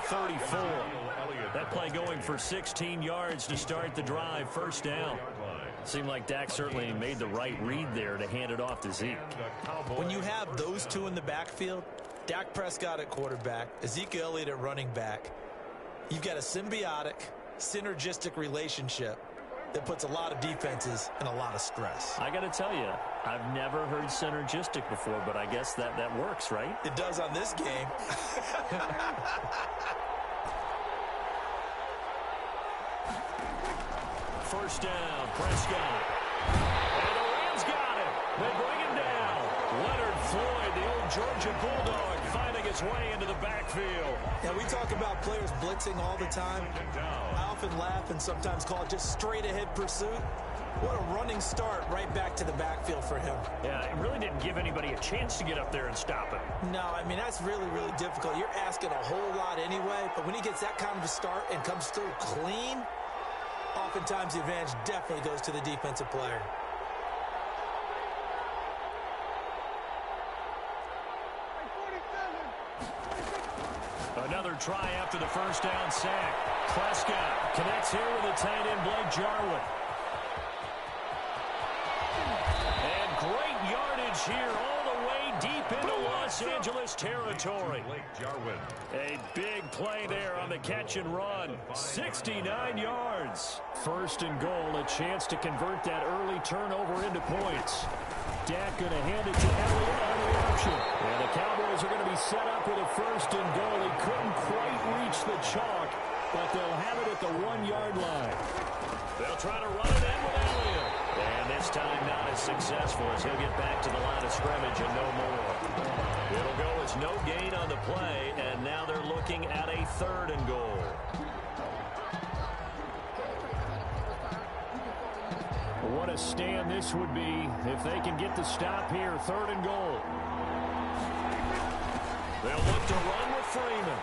34. That play going for 16 yards to start the drive. First down. Seemed like Dak certainly made the right read there to hand it off to Zeke. When you have those two in the backfield, Dak Prescott at quarterback, Ezekiel Elliott at running back, you've got a symbiotic, synergistic relationship that puts a lot of defenses in a lot of stress. I got to tell you, I've never heard synergistic before, but I guess that works, right? It does on this game. First down, Prescott. And the Rams got it. They bring him down. Leonard Floyd, the old Georgia Bulldog, finding his way into the backfield. Yeah, we talk about players blitzing all the time. I often laugh and sometimes call it just straight-ahead pursuit. What a running start right back to the backfield for him. Yeah, it really didn't give anybody a chance to get up there and stop it. No, I mean, that's really, really difficult. You're asking a whole lot anyway, but when he gets that kind of a start and comes through clean, oftentimes the advantage definitely goes to the defensive player. Another try after the first down sack. Prescott connects here with a tight end, Blake Jarwin. And great yardage here all the way deep into Los Angeles territory. A big play there on the catch and run. 69 yards. First and goal, a chance to convert that early turnover into points. Dak going to hand it to Elliott on the option. And the Cowboys are going to be set up with a first and goal. He couldn't quite reach the chalk, but they'll have it at the 1-yard line. They'll try to run it in with Elliott. And this time not as successful as he'll get back to the line of scrimmage and no more. It'll go as no gain on the play, and now they're looking at a third and goal. What a stand this would be if they can get the stop here. Third and goal. They'll look to run with Freeman.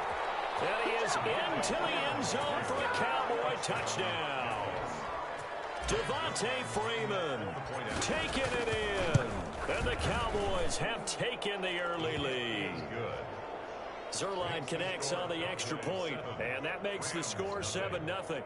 And he is into the end zone for a Cowboy touchdown. Devontae Freeman taking it in. And the Cowboys have taken the early lead. Zerline connects on the extra point, and that makes the score 7-0.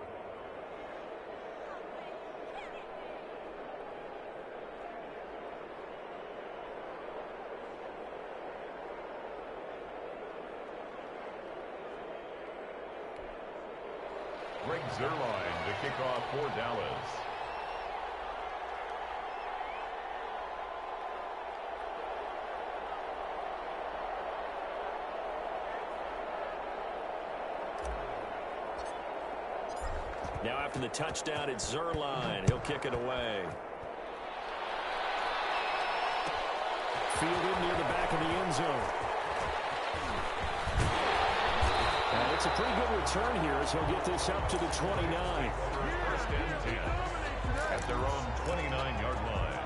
Greg Zerline to kick off for Dallas. Now after the touchdown, it's Zerline. He'll kick it away. Fielded near the back of the end zone. And it's a pretty good return here as he'll get this up to the 29. First and 10 at their own 29-yard line.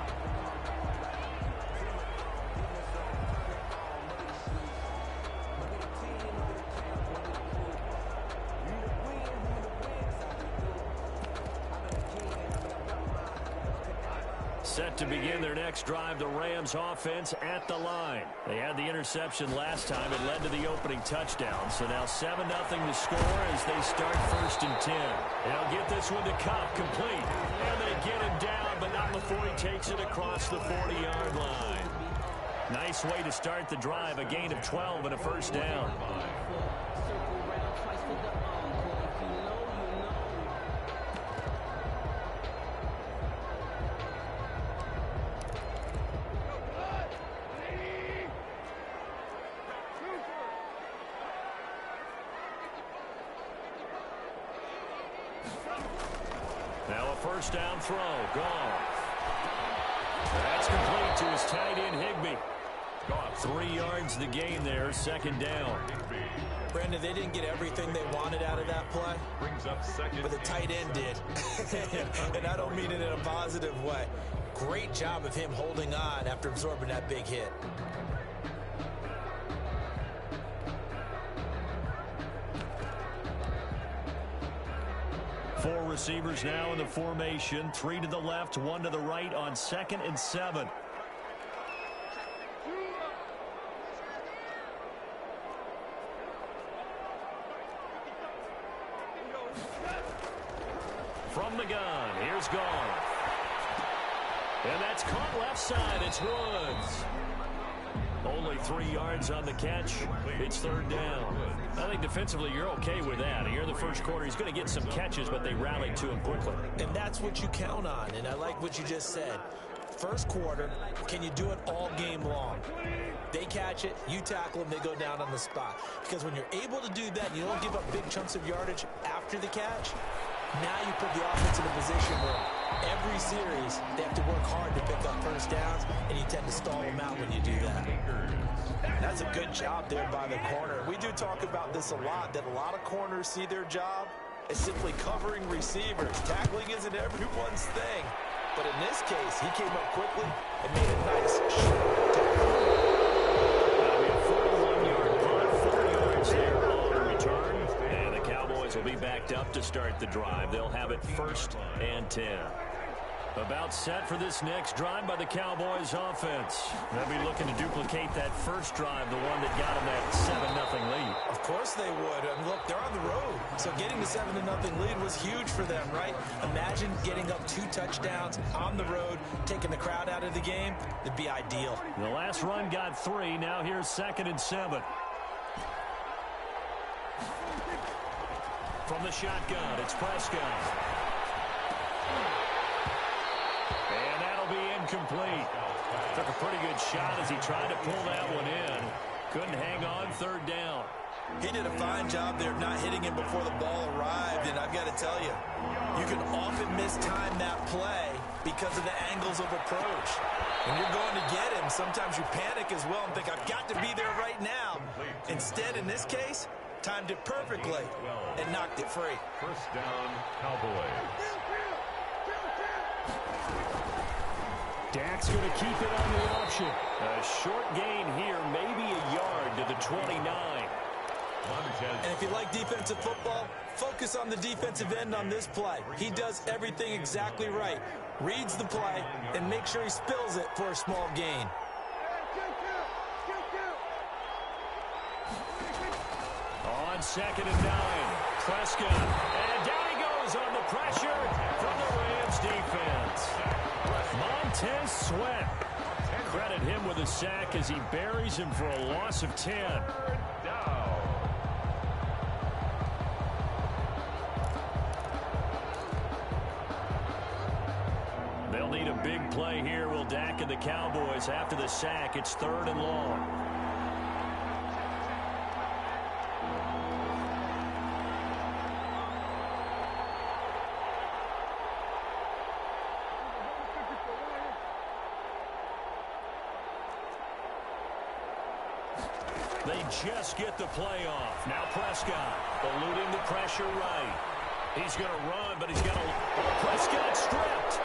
Set to begin their next drive, the Rams offense at the line. They had the interception last time. It led to the opening touchdown. So now 7-0 to score as they start first and 10. They'll get this one to Cobb, complete. And they get him down, but not before he takes it across the 40-yard line. Nice way to start the drive, a gain of 12 and a first down. Now a first down throw. Gone. That's complete to his tight end, Higbee. 3 yards the gain there, second down. Brandon, they didn't get everything they wanted out of that play, but the tight end did. And I don't mean it in a positive way. Great job of him holding on after absorbing that big hit. Four receivers now in the formation. 3 to the left, 1 to the right on 2nd and 7. From the gun, here's Goff. And that's caught left side. It's Woods. Only 3 yards on the catch. It's third down. I think defensively you're okay with that. Here in the first quarter, he's going to get some catches, but they rallied to him quickly. And that's what you count on, and I like what you just said. First quarter, can you do it all game long? They catch it, you tackle them, they go down on the spot. Because when you're able to do that, you don't give up big chunks of yardage after the catch, now you put the offense in a position where every series they have to work hard to pick up first downs, and you tend to stall them out when you do that. That's a good job there by the corner. We do talk about this a lot, that a lot of corners see their job as simply covering receivers. Tackling isn't everyone's thing. But in this case, he came up quickly and made a nice short tackle. That'll be a 41-yard punt, 4 yards there on return. And the Cowboys will be backed up to start the drive. They'll have it 1st and 10. About set for this next drive by the Cowboys offense. They'll be looking to duplicate that first drive, the one that got them that 7-0 lead. Of course they would. And look, they're on the road. So getting the 7-0 lead was huge for them, right? Imagine getting up 2 touchdowns on the road, taking the crowd out of the game. It'd be ideal. The last run got 3. Now here's 2nd and 7. From the shotgun, it's Prescott. And that'll be incomplete. Took a pretty good shot as he tried to pull that one in. Couldn't hang on, 3rd down. He did a fine job there of not hitting him before the ball arrived, and I've got to tell you, you can often mistime that play because of the angles of approach. When you're going to get him, sometimes you panic as well and think, I've got to be there right now. Instead, in this case, timed it perfectly and knocked it free. 1st down, Cowboys. Dak's going to keep it on the option. A short gain here, maybe a yard to the 29. And if you like defensive football, focus on the defensive end on this play. He does everything exactly right. Reads the play and makes sure he spills it for a small gain. On 2nd and 9, Prescott. And down he goes on the pressure from the Rams defense. Montez Sweat. Credit him with a sack as he buries him for a loss of 10. They'll need a big play here, will Dak and the Cowboys. After the sack, it's 3rd and long. They just get the play off. Now Prescott eluding the pressure right. He's going to run, but he's got to... Prescott stripped.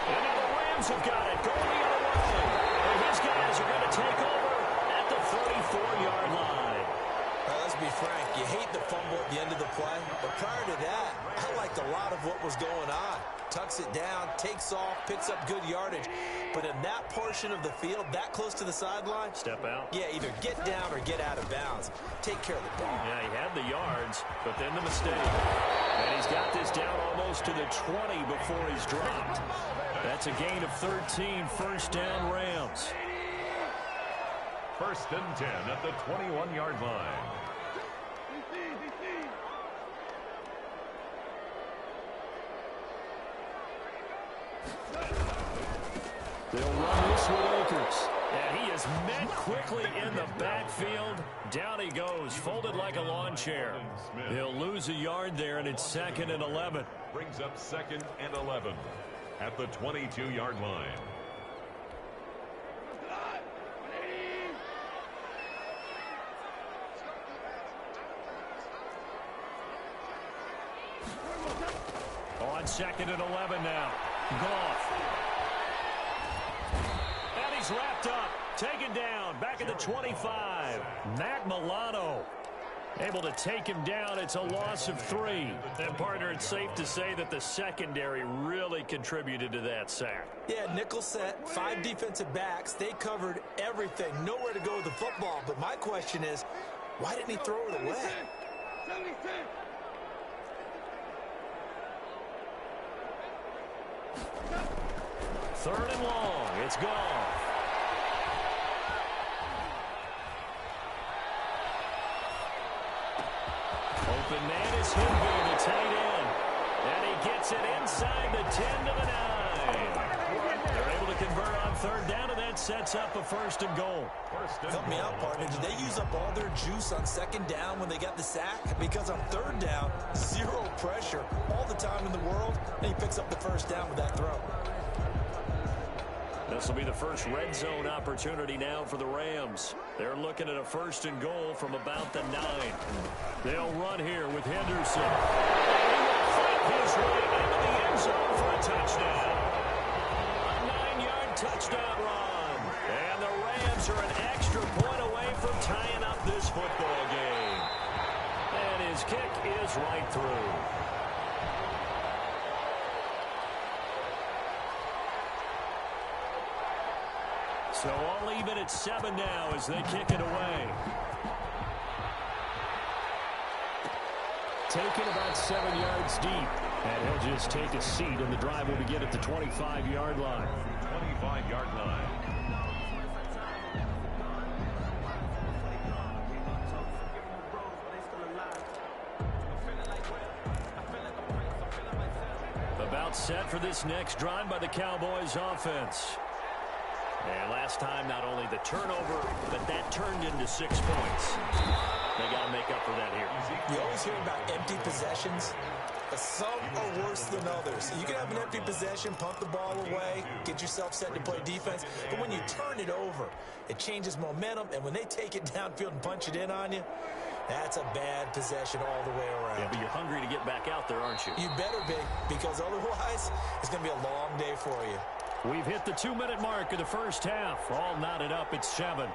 And now the Rams have got it going the other way. And his guys are going to take over at the 34-yard line. Well, let's be frank. You hate the fumble at the end of the play. But prior to that, I liked a lot of what was going on. Tucks it down, takes off, picks up good yardage. But in that portion of the field, that close to the sideline, step out. Yeah, either get down or get out of bounds. Take care of the ball. Yeah, he had the yards, but then the mistake. And he's got this down almost to the 20 before he's dropped. That's a gain of 13, 1st down Rams. 1st and 10 at the 21-yard line. They'll run this with Akers. And he is met quickly in the backfield. Down he goes, folded like a lawn chair. He'll lose a yard there, and it's 2nd and 11. Brings up 2nd and 11 at the 22-yard line. On 2nd and 11 now. Goff. And he's wrapped up. Taken down. Back at the 25. Matt Milano able to take him down. It's a loss of 3. And, partner, it's safe to say that the secondary really contributed to that sack. Yeah, nickel set, 5 defensive backs. They covered everything. Nowhere to go with the football. But my question is, why didn't he throw it away? Third and long. It's gone. Open man is Hinby, the tight end. And he gets it inside the 10 to the 9. They're able to convert on third down, and that sets up a first and goal. Help me out, partner. Did they use up all their juice on second down when they got the sack? Because on third down, zero pressure all the time in the world, and he picks up the first down with that throw. This will be the first red zone opportunity now for the Rams. They're looking at a first and goal from about the 9. They'll run here with Henderson. And he will fight his way into the end zone for a touchdown. A 9-yard touchdown run. And the Rams are an extra point away from tying up this football game. And his kick is right through. So all even at 7 now as they kick it away. Taken about 7 yards deep. And he'll just take a seat, and the drive will begin at the 25-yard line. 25-yard line. About set for this next drive by the Cowboys offense. And last time, not only the turnover, but that turned into 6 points. They got to make up for that here. You always hear about empty possessions. Some are worse than others. You can have an empty possession, pump the ball away, get yourself set to play defense. But when you turn it over, it changes momentum. And when they take it downfield and punch it in on you, that's a bad possession all the way around. Yeah, but you're hungry to get back out there, aren't you? You better be, because otherwise, it's going to be a long day for you. We've hit the 2-minute mark of the first half. All knotted up at 7.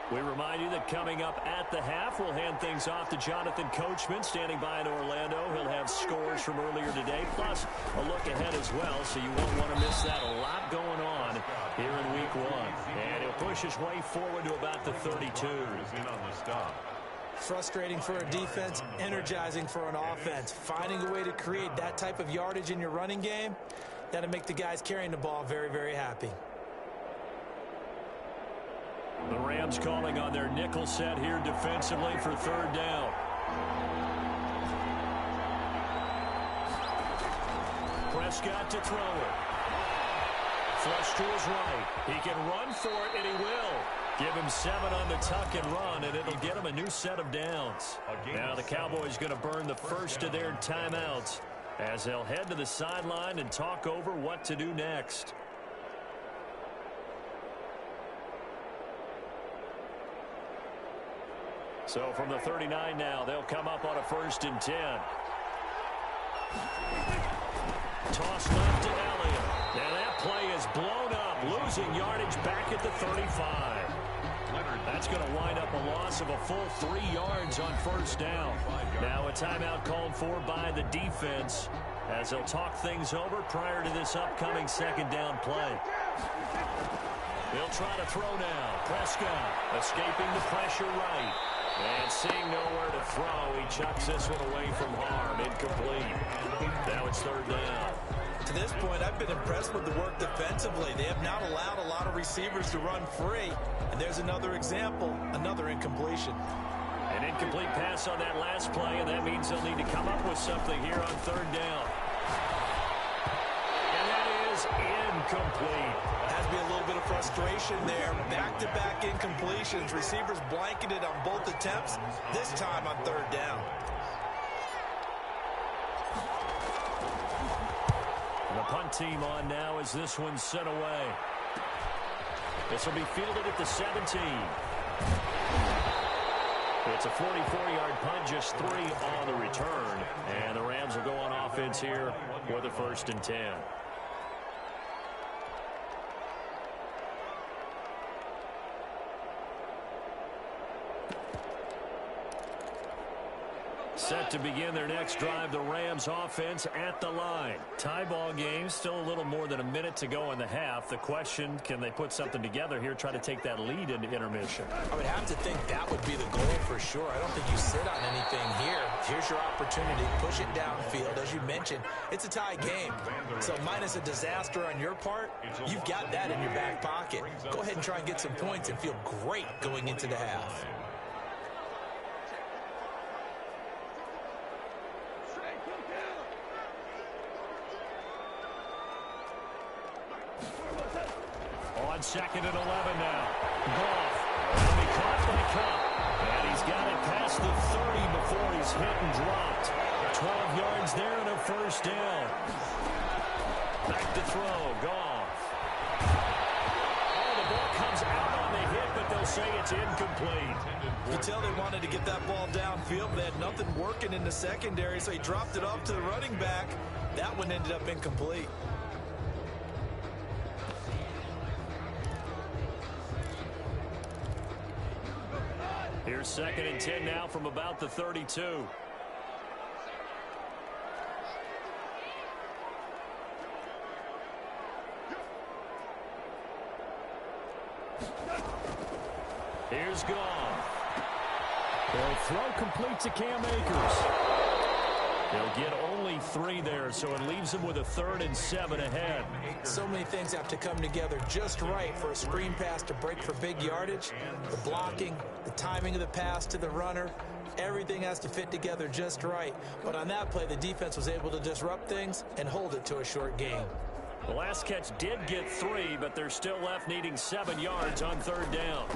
We remind you that coming up at the half, we'll hand things off to Jonathan Coachman, standing by in Orlando. He'll have scores from earlier today, plus a look ahead as well, so you won't want to miss that. A lot going on here in Week 1. And he'll push his way forward to about the 32. Frustrating for a defense, energizing for an offense. Finding a way to create that type of yardage in your running game, that'll make the guys carrying the ball very, very happy. The Rams calling on their nickel set here defensively for third down. Prescott to throw it. Flush to his right. He can run for it, and he will. Give him 7 on the tuck and run, and it'll get him a new set of downs. Now the Cowboys going to burn the first of their timeouts as they'll head to the sideline and talk over what to do next. So from the 39 now, they'll come up on a 1st and 10. Toss left to Elliott. And that play is blown up, losing yardage back at the 35. That's going to wind up a loss of a full 3 yards on first down. Now a timeout called for by the defense as they'll talk things over prior to this upcoming second down play. They'll try to throw now. Prescott escaping the pressure right. And seeing nowhere to throw, he chucks this one away from harm. Incomplete. Now it's third down. To this point, I've been impressed with the work defensively. They have not allowed a lot of receivers to run free. And there's another example, another incompletion. An incomplete pass on that last play, and that means they'll need to come up with something here on third down. And that is incomplete. Has to be a little bit of frustration there. Back-to-back incompletions. Receivers blanketed on both attempts, this time on third down. The punt team on now as this one's sent away. This will be fielded at the 17. It's a 44-yard punt, just 3 on the return. And the Rams will go on offense here for the 1st and 10. Set to begin their next drive, the Rams offense at the line. Tie ball game, still a little more than a minute to go in the half. The question, can they put something together here, try to take that lead into intermission? I would have to think that would be the goal for sure. I don't think you sit on anything here. Here's your opportunity. Push it downfield. As you mentioned, it's a tie game. So minus a disaster on your part, you've got that in your back pocket. Go ahead and try and get some points and feel great going into the half. On 2nd and 11 now. Goff will be caught by Cup. And he's got it past the 30 before he's hit and dropped. 12 yards there and a first down. Back to throw. Goff. Oh, the ball comes out on the hit, but they'll say it's incomplete. You tell they wanted to get that ball downfield. They had nothing working in the secondary, so he dropped it off to the running back. That one ended up incomplete. Here's 2nd and 10 now from about the 32. Here's Goff. They'll throw complete to Cam Akers. They'll get only 3 there, so it leaves them with a 3rd and 7 ahead. So many things have to come together just right for a screen pass to break for big yardage. The blocking, the timing of the pass to the runner, everything has to fit together just right. But on that play, the defense was able to disrupt things and hold it to a short gain. The last catch did get 3, but they're still left needing 7 yards on 3rd down.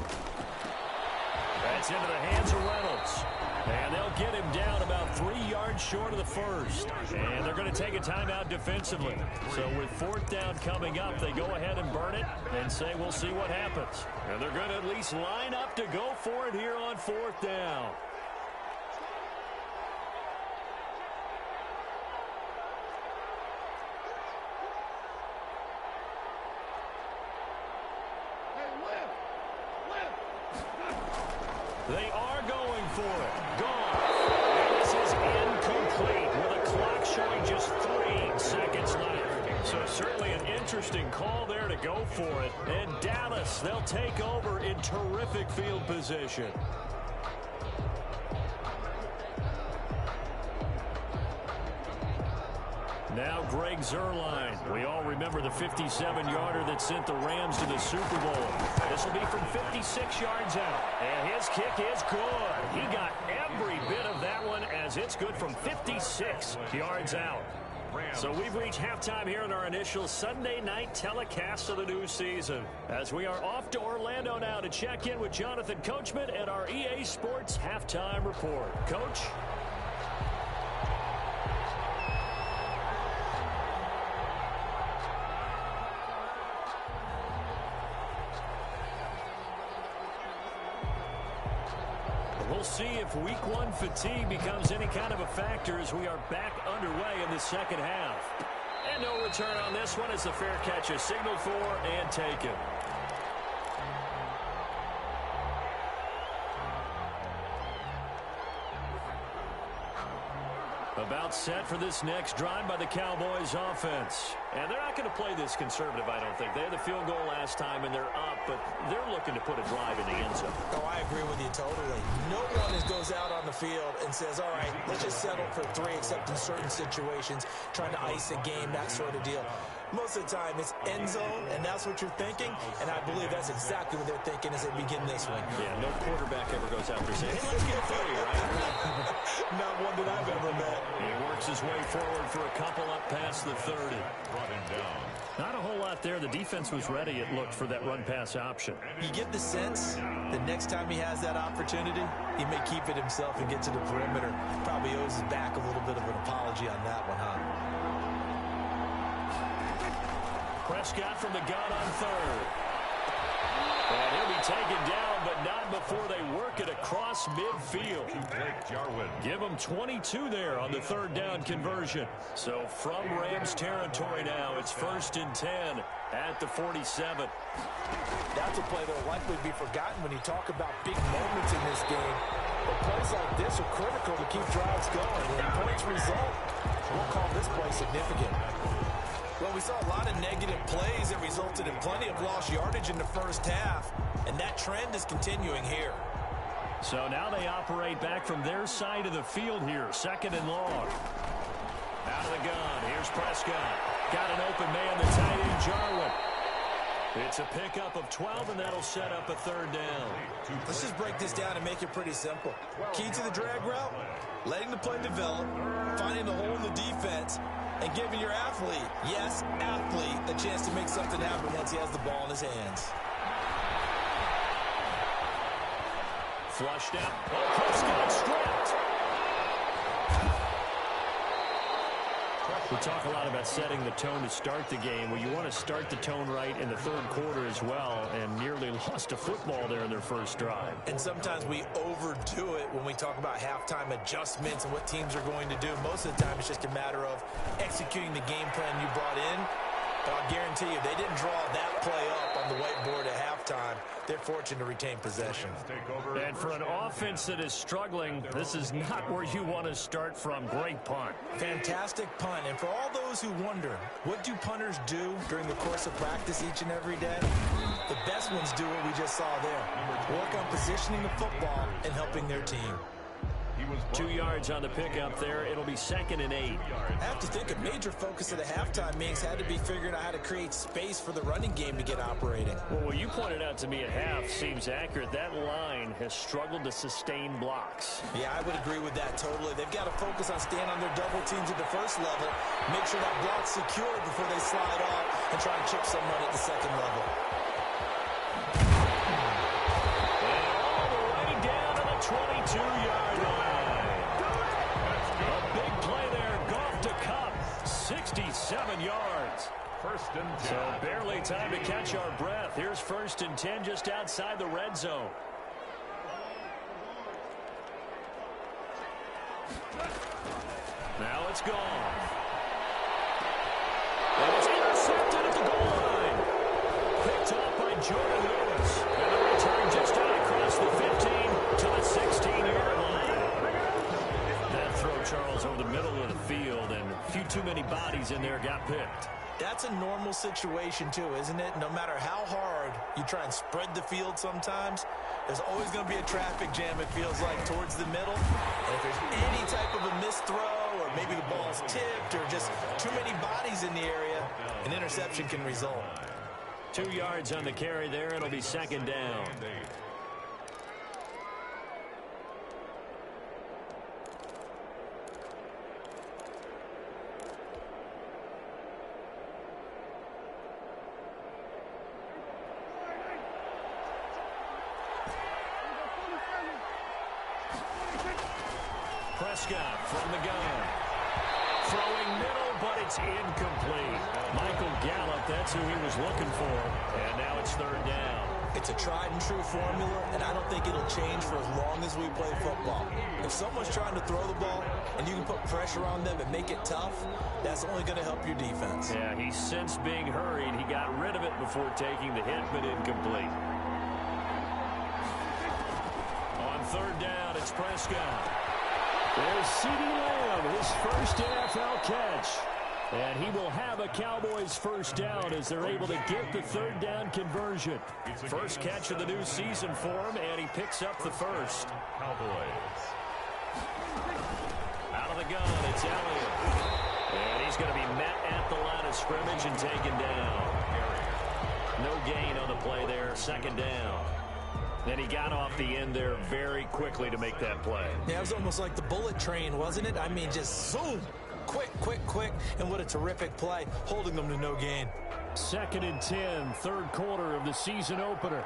That's into the hands of Reynolds. And they'll get him down about 3 yards short of the first. And they're going to take a timeout defensively. So with 4th down coming up, they go ahead and burn it and say we'll see what happens. And they're going to at least line up to go for it here on 4th down. They are going for it. Goff. And this is incomplete with a clock showing just 3 seconds left. So certainly an interesting call there to go for it. And Dallas, they'll take over in terrific field position. Now Greg Zuerlein. We all remember the 57-yarder that sent the Rams to the Super Bowl. This will be from 56 yards out. And his kick is good. He got every bit of that one as it's good from 56 yards out. So we've reached halftime here in our initial Sunday night telecast of the new season. As we are off to Orlando now to check in with Jonathan Coachman and our EA Sports Halftime Report. Coach? We'll see if week 1 fatigue becomes any kind of a factor as we are back underway in the second half. And no return on this one as the fair catch is signaled for and taken. About set for this next drive by the Cowboys offense. And they're not going to play this conservative, I don't think. They had the field goal last time, and they're up, but they're looking to put a drive in the end zone. Oh, I agree with you totally. No one goes out on the field and says, all right, let's just settle for 3, except in certain situations, trying to ice a game, that sort of deal. Most of the time, it's end zone, and that's what you're thinking, and I believe that's exactly what they're thinking as they begin this one. Yeah, no quarterback ever goes out there saying, hey, let's get 3, right? Not one that I've ever met. He works his way forward for a couple up past the 30. Brought him down. Not a whole lot there. The defense was ready, it looked, for that run-pass option. You get the sense the next time he has that opportunity, he may keep it himself and get to the perimeter. Probably owes his back a little bit of an apology on that one, huh? Prescott from the gun on 3rd. And he'll be taken down, but not before they work it across midfield. Give them 22 there on the 3rd down conversion. So from Rams territory now, it's 1st and 10 at the 47. That's a play that will likely be forgotten when you talk about big moments in this game. The plays like this are critical to keep drives going. And points result, we'll call this play significant. Well, we saw a lot of negative plays that resulted in plenty of lost yardage in the first half, and that trend is continuing here. So now they operate back from their side of the field here, 2nd and long. Out of the gun, here's Prescott. Got an open man, the tight end, Jarwin. It's a pickup of 12, and that'll set up a 3rd down. Let's just break this down and make it pretty simple. Key to the drag route, letting the play develop, finding the hole in the defense, and giving your athlete, yes, athlete, a chance to make something happen once he has the ball in his hands. Flushed out. Oh, Prescott stripped. We talk a lot about setting the tone to start the game. Well, you want to start the tone right in the 3rd quarter as well, and nearly lost a football there in their first drive. And sometimes we overdo it when we talk about halftime adjustments and what teams are going to do. Most of the time, it's just a matter of executing the game plan you brought in. But I'll guarantee you, they didn't draw that play up on the whiteboard at halftime. They're fortunate to retain possession. And for an offense that is struggling, this is not where you want to start from. Great punt. Fantastic punt. And for all those who wonder, what do punters do during the course of practice each and every day? The best ones do what we just saw there. Work on positioning the football and helping their team. 2 yards on the pickup there. It'll be 2nd and 8. I have to think a major focus of the halftime meetings had to be figuring out how to create space for the running game to get operating. Well, what you pointed out to me at half seems accurate. That line has struggled to sustain blocks. Yeah, I would agree with that totally. They've got to focus on staying on their double teams at the first level, make sure that block's secure before they slide off and try and chip someone at the 2nd level. And all the way down to the 22-yard line. 67 yards. 1st and 10. So barely time to catch our breath. Here's 1st and 10 just outside the red zone. Now it's gone. And it's intercepted at the goal line. Picked up by Jordan Lewis. And the return just out across the 15 to the 16-yard line. That throw, Charles, over the middle of the field, and a few too many bodies in there got picked. That's a normal situation, too, isn't it? No matter how hard you try and spread the field sometimes, there's always going to be a traffic jam, it feels like, towards the middle. And if there's any type of a missed throw, or maybe the ball's tipped, or just too many bodies in the area, an interception can result. 2 yards on the carry there. It'll be 2nd down. Prescott from the gun. Throwing middle, but it's incomplete. Michael Gallup, that's who he was looking for. And now it's 3rd down. It's a tried and true formula, and I don't think it'll change for as long as we play football. If someone's trying to throw the ball and you can put pressure on them and make it tough, that's only going to help your defense. Yeah, he sensed being hurried. He got rid of it before taking the hit, but incomplete. On 3rd down, it's Prescott. There's CeeDee Lamb, his first NFL catch. And he will have a Cowboys 1st down as they're able to get the 3rd down conversion. First catch of the new season for him, and he picks up the 1st. Cowboys. Out of the gun, it's Elliott. And he's going to be met at the line of scrimmage and taken down. No gain on the play there, 2nd down. Then he got off the end there very quickly to make that play. Yeah, it was almost like the bullet train, wasn't it? I mean, just zoom. Quick, quick, quick. And what a terrific play, holding them to no gain. 2nd and 10, 3rd quarter of the season opener.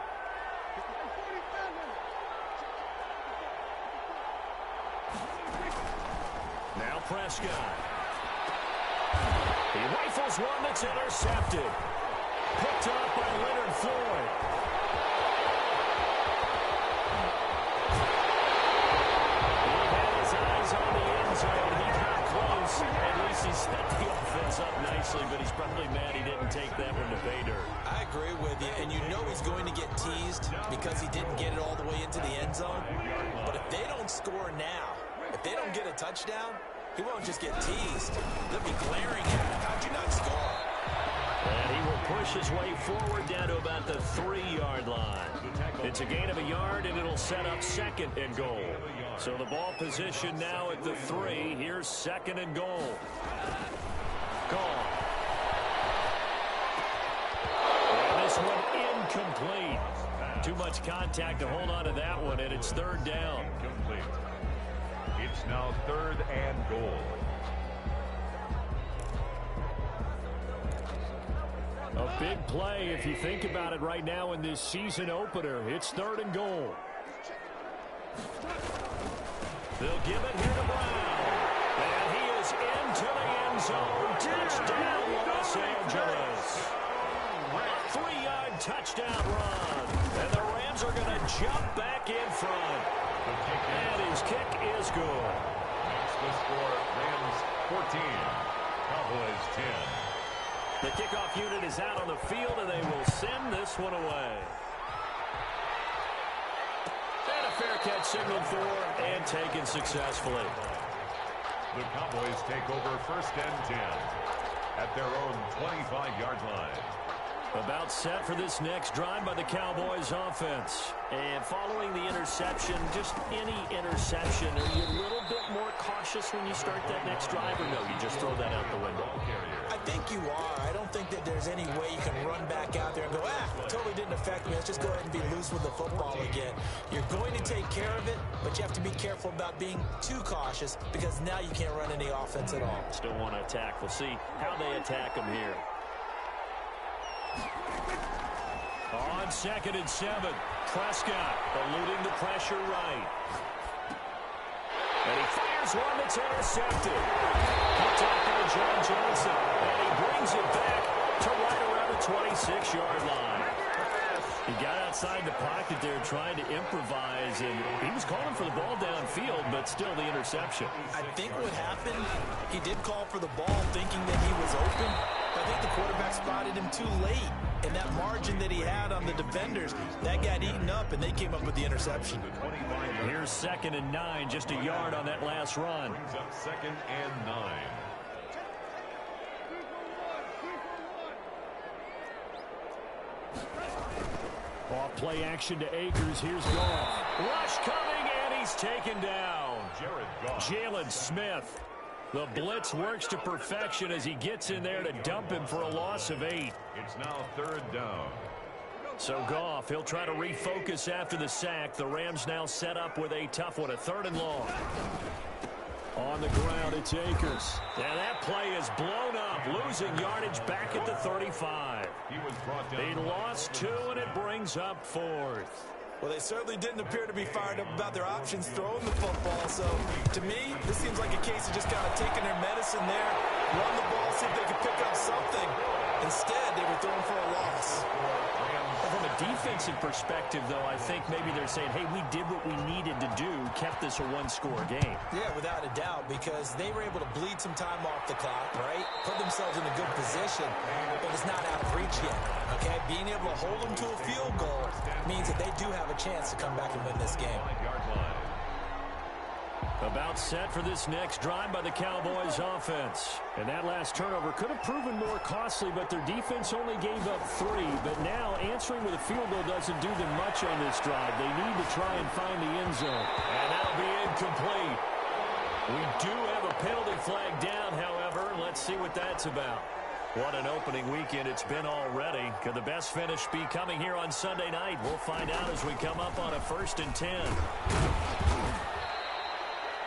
Now Prescott. He rifles one that's intercepted. Picked up by Leonard Floyd. On the end zone. He got close. At least he set the offense up nicely, but he's probably mad he didn't take that one to pay dirt. I agree with you, and you know he's going to get teased because he didn't get it all the way into the end zone. But if they don't young scorer now. If they don't get a touchdown, he won't just get teased. They'll be glaring at him. How'd you not score? And he will push his way forward down to about the 3-yard line. It's a gain of a yard, and it'll set up second and goal. So the ball position now at the 3. Here's second and goal. Gone. And this one incomplete. Too much contact to hold on to that one, and it's third down. Incomplete. It's now third and goal. A big play if you think about it right now in this season opener. It's third and goal. They'll give it here to Brown. And he is into the end zone. Touchdown, Los Angeles. A 3-yard touchdown run. And the Rams are going to jump back in front. And his kick is good. That's the score. Rams 14. Cowboys 10. The kickoff unit is out on the field, and they will send this one away. And a fair catch signaled for and taken successfully. The Cowboys take over first and 10 at their own 25-yard line. About set for this next drive by the Cowboys offense. And following the interception, just any interception, are you a little bit more cautious when you start that next drive, or no, you just throw that out the window? I think you are. I don't think that there's any way you can run back out there and go, totally didn't affect me. Let's just go ahead and be loose with the football again. You're going to take care of it, but you have to be careful about being too cautious because now you can't run any offense at all. Still want to attack. We'll see how they attack them here. On 2nd and 7, Prescott eluding the pressure right. And he fires one that's intercepted. Good tackle to John Johnson. And he brings it back to right around the 26-yard line. He got outside the pocket there trying to improvise, and he was calling for the ball downfield, but still the interception. I think what happened, he did call for the ball thinking that he was open. I think the quarterback spotted him too late. And that margin that he had on the defenders, that got eaten up, and they came up with the interception. Here's 2nd and 9, just a yard on that last run. Brings up 2nd and 9. Off play action to Akers. Here's Goff. Rush coming, and he's taken down. Jalen Smith. The blitz works to perfection as he gets in there to dump him for a loss of 8. It's now third down. So Goff, he'll try to refocus after the sack. The Rams now set up with a tough one, a 3rd and long. On the ground, it's Akers. And that play is blown up, losing yardage back at the 35. He was brought down. They lost 2, and it brings up 4th. Well, they certainly didn't appear to be fired up about their options throwing the football. So, to me, this seems like a case of just kind of taking their medicine there, run the ball, see if they could pick up something. Instead, they were throwing for a loss. From a defensive perspective, though, I think maybe they're saying, hey, we did what we needed to do, kept this a 1-score game. Yeah, without a doubt, because they were able to bleed some time off the clock, right? Put themselves in a good position, but it's not out of reach yet, okay? Being able to hold them to a field goal means that they do have a chance to come back and win this game. About set for this next drive by the Cowboys offense. And that last turnover could have proven more costly, but their defense only gave up 3. But now answering with a field goal doesn't do them much on this drive. They need to try and find the end zone. And that'll be incomplete. We do have a penalty flag down, however. Let's see what that's about. What an opening weekend it's been already. Could the best finish be coming here on Sunday night? We'll find out as we come up on a 1st and 10.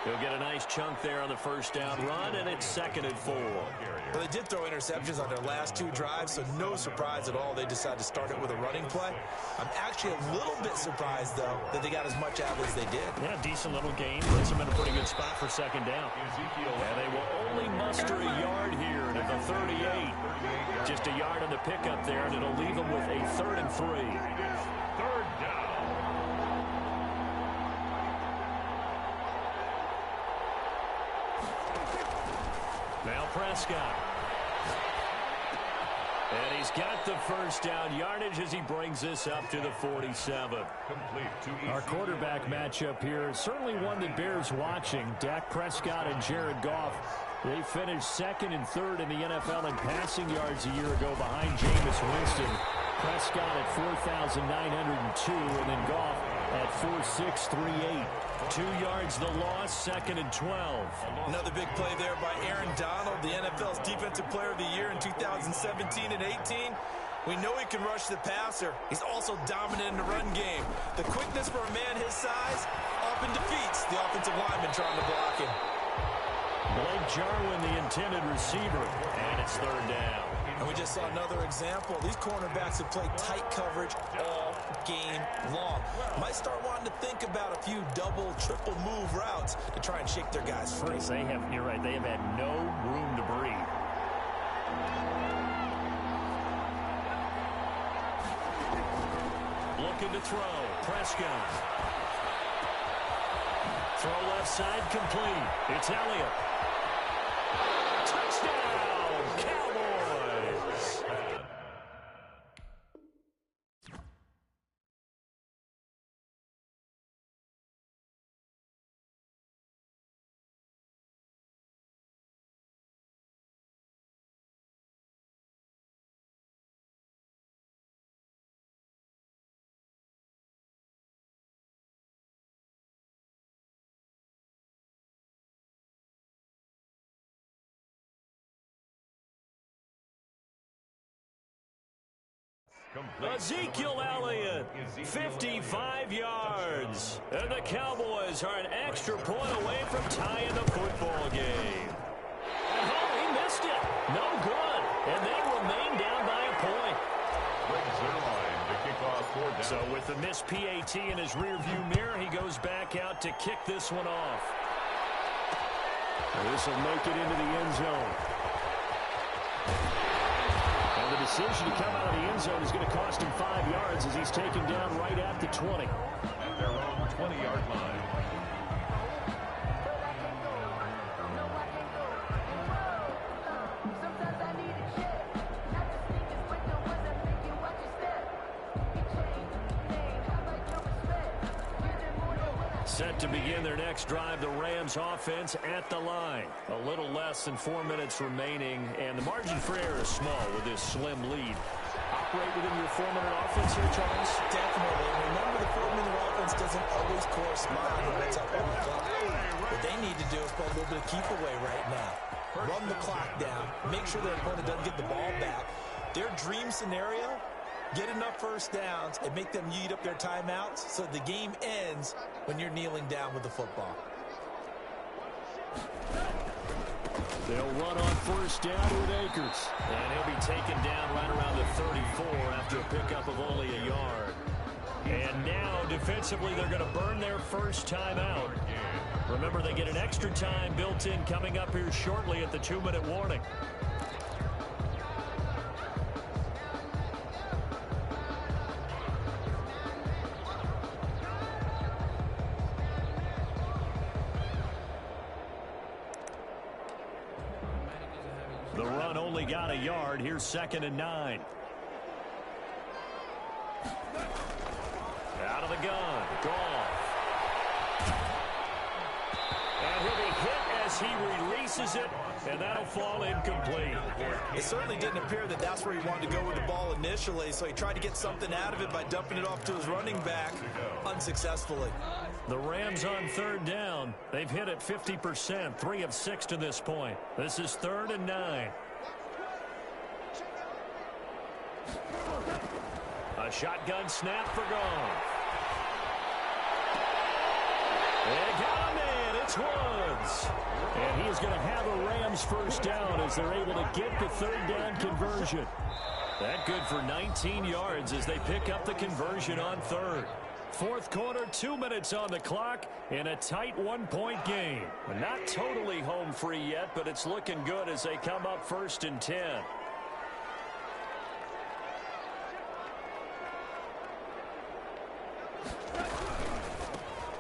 He'll get a nice chunk there on the first down run, and it's 2nd and 4. Well, they did throw interceptions on their last 2 drives, so no surprise at all they decided to start it with a running play. I'm actually a little bit surprised, though, that they got as much out as they did. Yeah, decent little game. Puts them in a pretty good spot for 2nd down. And they will only muster a yard here to the 38. Just a yard on the pickup there, and it'll leave them with a 3rd and 3. Third down. Now Prescott. And he's got the first down yardage as he brings this up to the 47. Our quarterback matchup here is certainly one that bears watching. Dak Prescott and Jared Goff. They finished second and third in the NFL in passing yards a year ago behind Jameis Winston. Prescott at 4,902 and then Goff at 4,638. 2 yards the loss, second and 12. Another big play there by Aaron Donald, the NFL's Defensive Player of the Year in 2017 and 18. We know he can rush the passer. He's also dominant in the run game. The quickness for a man his size often defeats the offensive lineman trying to block him. Blake Jarwin, the intended receiver, and it's third down. And we just saw another example. These cornerbacks have played tight coverage all game long. Might start wanting to think about a few double, triple move routes to try and shake their guys free. You're right, they have had no room to breathe. Looking to throw. Prescott. Throw left side complete. It's Elliott. Touchdown, Cowboys. Ezekiel Elliott, 55 yards. And the Cowboys are an extra point away from tying the football game. And he missed it. No good. And they remain down by a point. So with the missed PAT in his rearview mirror, he goes back out to kick this one off. And this will make it into the end zone. The decision to come out of the end zone is going to cost him 5 yards as he's taken down right at the 20. At their own 20-yard line. Set to begin their next drive, the Rams offense at the line. A little less than 4 minutes remaining, and the margin for error is small with this slim lead. Operate within your 4-minute offense here, Charles? Definitely. Remember, the 4-minute offense doesn't always correspond with what's up on the clock. What they need to do is play a little bit of keep away right now. Run the clock down. Make sure their opponent doesn't get the ball back. Their dream scenario, get enough first downs and make them eat up their timeouts so the game ends when you're kneeling down with the football. They'll run on first down with Akers. And he'll be taken down right around the 34 after a pickup of only a yard. And now, defensively, they're going to burn their first timeout. Remember, they get an extra time built in coming up here shortly at the 2-minute warning. The run only got a yard. Here's 2nd and 9. Out of the gun. Goff. And he'll be hit as he releases it, and that'll fall incomplete. It certainly didn't appear that that's where he wanted to go with the ball initially, so he tried to get something out of it by dumping it off to his running back unsuccessfully. The Rams on 3rd down. They've hit it 50%, 3 of 6 to this point. This is 3rd and 9. A shotgun snap for Goff. They got him in. It's Woods. And he is going to have a Rams first down as they're able to get the 3rd down conversion. That good for 19 yards as they pick up the conversion on 3rd. 4th quarter, 2 minutes on the clock in a tight 1-point game. Not totally home free yet, but it's looking good as they come up 1st and 10.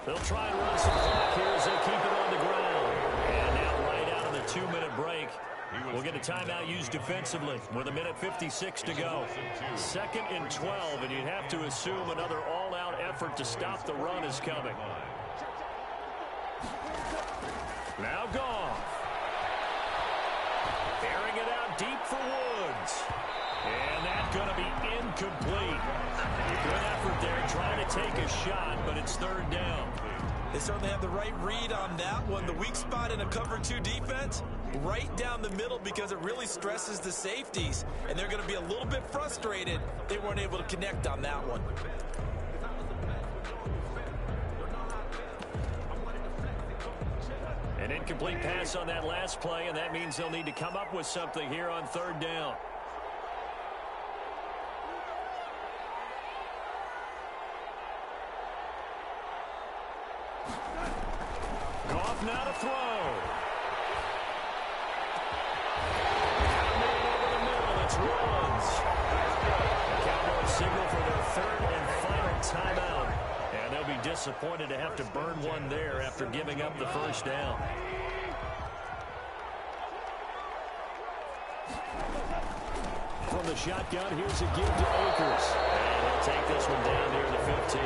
They'll try and run some clock here as they keep it on the ground. And now right out of the 2-minute break, we'll get a timeout used defensively with 1:56 to go. 2nd and 12, and you'd have to assume another all-out effort to stop the run is coming. Now Goff. Airing it out deep for Woods. And that's going to be incomplete. Good effort there trying to take a shot, but it's 3rd down. They certainly have the right read on that one. The weak spot in a cover 2 defense, right down the middle because it really stresses the safeties. And they're going to be a little bit frustrated they weren't able to connect on that one. An incomplete pass on that last play, and that means they'll need to come up with something here on 3rd down. Goff now to throw. Over the middle, it's Woods. The Cowboys signal for their 3rd and final timeout. And they'll be disappointed to have to burn one there after giving up the 1st down. From the shotgun, here's a give to Akers. And they'll take this one down near the 15.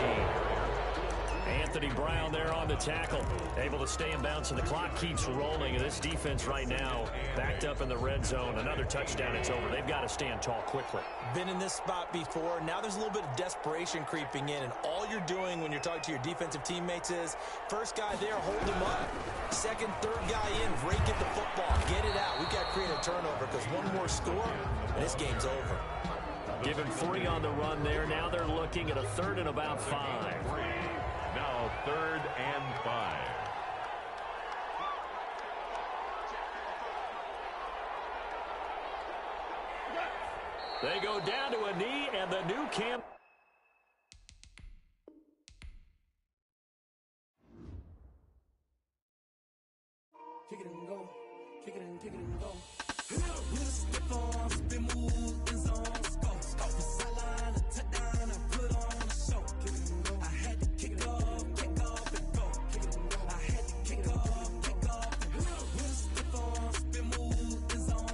Anthony Brown there on the tackle. Able to stay in bounds, and the clock keeps rolling. And this defense right now backed up in the red zone. Another touchdown, it's over. They've got to stand tall quickly. Been in this spot before. Now there's a little bit of desperation creeping in. And all you're doing when you're talking to your defensive teammates is, first guy there, hold him up. 2nd, 3rd guy in, break at the football. Get it out. We've got to create a turnover because one more score, and this game's over. Give him 3 on the run there. Now they're looking at a 3rd and about 5. Now 3rd and 5. They go down to a knee, and the new camp. Kick it and go. Kick it and go. With a stiff arm, spin move, in zone, score. Off the sideline, a touchdown.